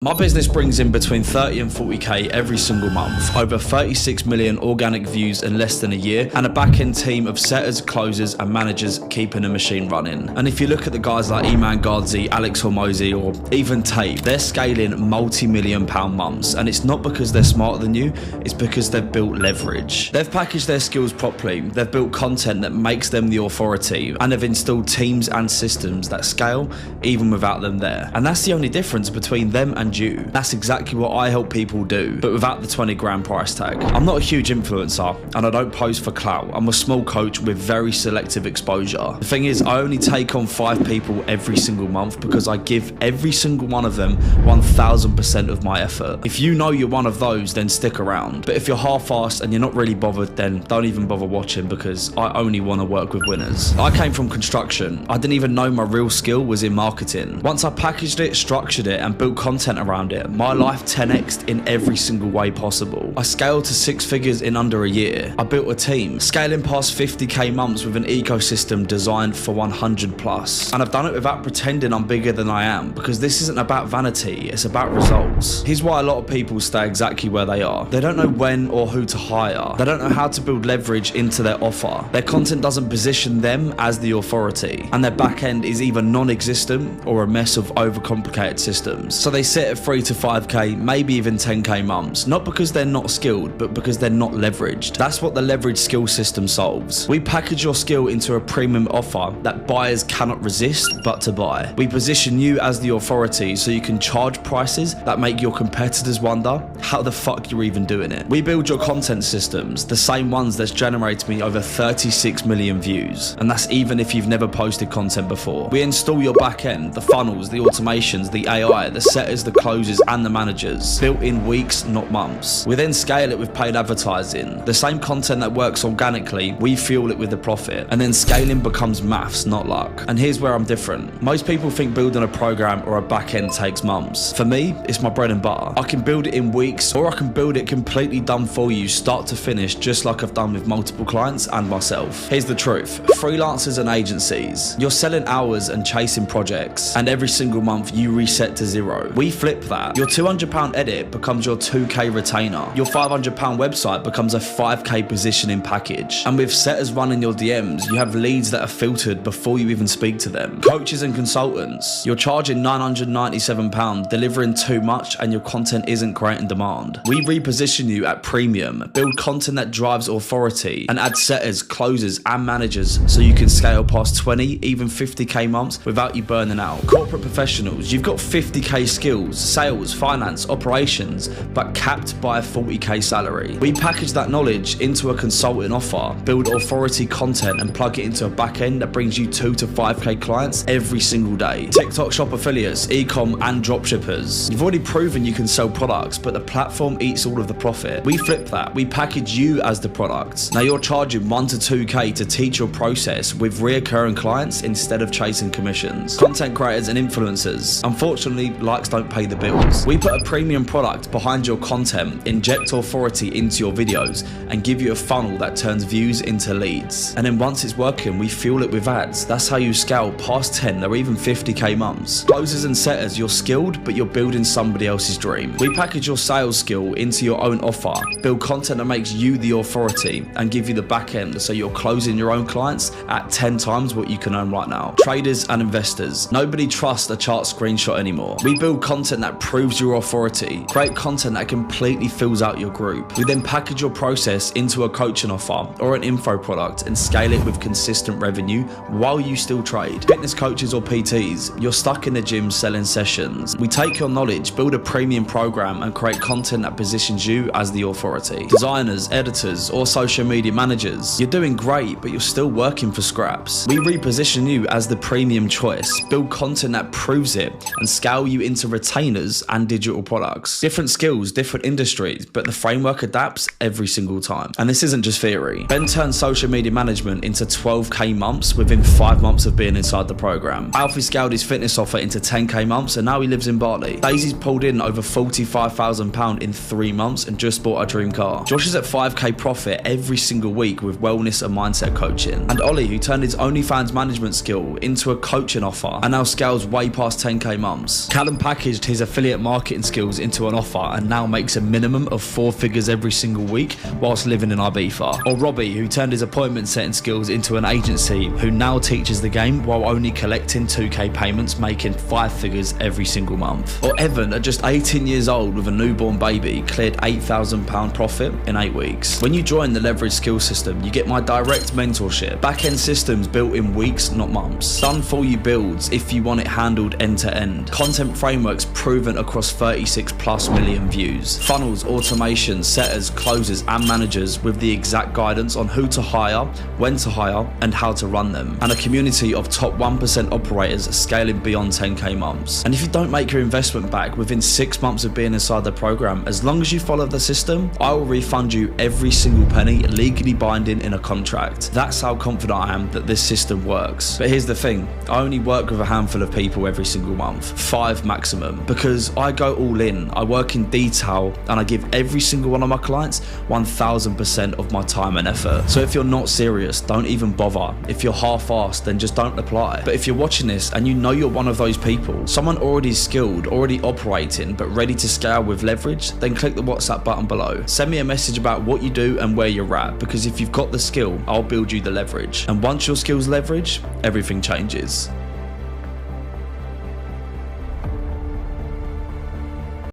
My business brings in between 30 and 40k every single month, over 36 million organic views in less than a year, and a back-end team of setters, closers and managers keeping the machine running. And if you look at the guys like Iman Gardzi, Alex Hormozi or even Tate, they're scaling multi-million pound months, and it's not because they're smarter than you, it's because they've built leverage. They've packaged their skills properly, they've built content that makes them the authority, and they've installed teams and systems that scale even without them there. And that's the only difference between them and you. That's exactly what I help people do, but without the 20 grand price tag. I'm not a huge influencer and I don't pose for clout. I'm a small coach with very selective exposure. The thing is, I only take on 5 people every single month because I give every single one of them 1000% of my effort. If you know you're one of those, then stick around. But if you're half-assed and you're not really bothered, then don't even bother watching, because I only want to work with winners. I came from construction. I didn't even know my real skill was in marketing. Once I packaged it, structured it and built content around it, my life 10x'd in every single way possible. I scaled to 6 figures in under a year. I built a team, scaling past 50k months with an ecosystem designed for 100 plus. And I've done it without pretending I'm bigger than I am, because this isn't about vanity, it's about results. Here's why a lot of people stay exactly where they are. They don't know when or who to hire. They don't know how to build leverage into their offer. Their content doesn't position them as the authority, and their back end is either non-existent or a mess of overcomplicated systems. So they sit at 3 to 5k, maybe even 10k months, not because they're not skilled, but because they're not leveraged. That's what the leverage skill system solves. We package your skill into a premium offer that buyers cannot resist but to buy. We position you as the authority so you can charge prices that make your competitors wonder how the fuck you're even doing it. We build your content systems, the same ones that's generated me over 36 million views, and that's even if you've never posted content before. We install your back end, the funnels, the automations, the AI, the setters, the closers and the managers, built in weeks, not months. We then scale it with paid advertising. The same content that works organically, we fuel it with the profit. And then scaling becomes maths, not luck. And here's where I'm different. Most people think building a program or a back end takes months. For me, it's my bread and butter. I can build it in weeks, or I can build it completely done for you, start to finish, just like I've done with multiple clients and myself. Here's the truth. Freelancers and agencies, you're selling hours and chasing projects, and every single month you reset to zero. We flip that. Your £200 edit becomes your 2k retainer. Your £500 website becomes a 5k positioning package. And with setters running your DMs, you have leads that are filtered before you even speak to them. Coaches and consultants, you're charging £997, delivering too much and your content isn't creating demand. We reposition you at premium, build content that drives authority, and add setters, closers and managers so you can scale past 20, even 50k months without you burning out. Corporate professionals, you've got 50k skills, sales, finance, operations, but capped by a 40k salary. We package that knowledge into a consulting offer, build authority content and plug it into a back end that brings you 2 to 5k clients every single day. TikTok shop affiliates, e-com and dropshippers. You've already proven you can sell products, but the platform eats all of the profit. We flip that. We package you as the product. Now you're charging 1 to 2k to teach your process with reoccurring clients instead of chasing commissions. Content creators and influencers. Unfortunately, likes don't pay the bills. We put a premium product behind your content, inject authority into your videos, and give you a funnel that turns views into leads. And then once it's working, we fuel it with ads. That's how you scale past 10 or even 50k months. Closers and setters, you're skilled, but you're building somebody else's dream. We package your sales skill into your own offer, build content that makes you the authority, and give you the back end so you're closing your own clients at 10 times what you can earn right now. Traders and investors, nobody trusts a chart screenshot anymore. We build content that proves your authority, create content that completely fills out your group. We then package your process into a coaching offer or an info product and scale it with consistent revenue while you still trade. Fitness coaches or PTs, you're stuck in the gym selling sessions. We take your knowledge, build a premium program and create content that positions you as the authority. Designers, editors or social media managers, you're doing great but you're still working for scraps. We reposition you as the premium choice, build content that proves it and scale you into retainers and digital products. Different skills, different industries, but the framework adapts every single time. And this isn't just theory. Ben turned social media management into 12k months within 5 months of being inside the program. Alfie scaled his fitness offer into 10k months and now he lives in Bali. Daisy's pulled in over £45,000 £1,000 in 3 months and just bought a dream car. Josh is at 5k profit every single week with wellness and mindset coaching. And Ollie, who turned his OnlyFans management skill into a coaching offer and now scales way past 10k months. Callum packaged his affiliate marketing skills into an offer and now makes a minimum of 4 figures every single week whilst living in Ibiza. Or Robbie, who turned his appointment setting skills into an agency, who now teaches the game while only collecting 2k payments, making 5 figures every single month. Or Evan, at just 18 years old with a newborn baby, cleared £8,000 profit in 8 weeks. When you join the Leverage Skills System, you get my direct mentorship, back-end systems built in weeks, not months, done for you builds if you want it handled end to end, content frameworks proven across 36 plus million views, funnels, automation, setters, closers and managers with the exact guidance on who to hire, when to hire and how to run them, and a community of top 1% operators scaling beyond 10k months. And if you don't make your investment back within 6 months of being inside the program, as long as you follow the system, I will refund you every single penny, legally binding in a contract. That's how confident I am that this system works. But here's the thing, I only work with a handful of people every single month, 5 maximum, because I go all in, I work in detail and I give every single one of my clients 1000% of my time and effort. So if you're not serious, don't even bother. If you're half-assed, then just don't apply. But if you're watching this and you know you're one of those people, someone already skilled, already operating, but ready to scale with leverage, then click the WhatsApp button below. Send me a message about what you do and where you're at, because if you've got the skill, I'll build you the leverage. And once your skills leverage, everything changes.